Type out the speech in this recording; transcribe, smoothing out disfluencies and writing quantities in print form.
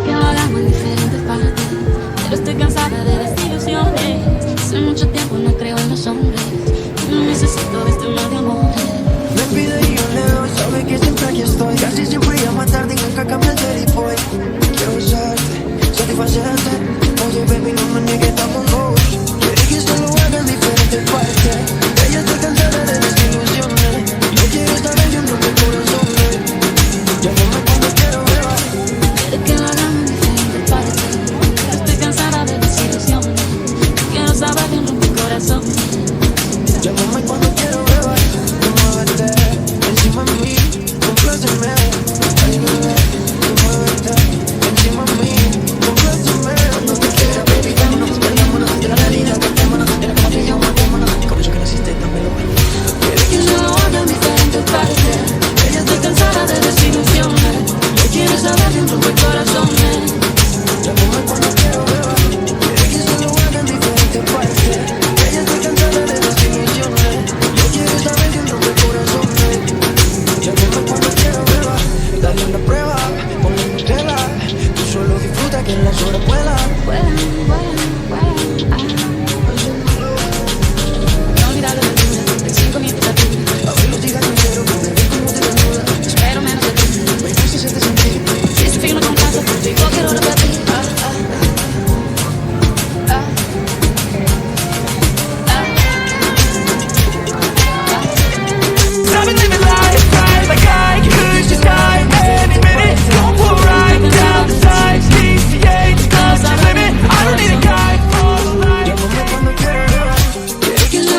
Que lo hagamos en diferentes partes, pero estoy cansada de desilusiones. Hace mucho tiempo no creo en los hombres, no necesito de este mal de amor. Me pide y yo le doy, sabe que siempre aquí estoy. Casi siempre llama tarde y nunca cambia el daddy boy. Quiero besarte, satisfacerte. Oye baby, no me niegues, estamos dos. Quiere que esto lo haga en diferentes partes. Ella está cansada de desilusiones. No quiero estar leyendo mi corazón. Llámame cuando quiero beber. Quiere que lo hagamos en diferentes partes, pero estoy cansada de desilusiones. Quiero saber que rompe mi corazón. Llámame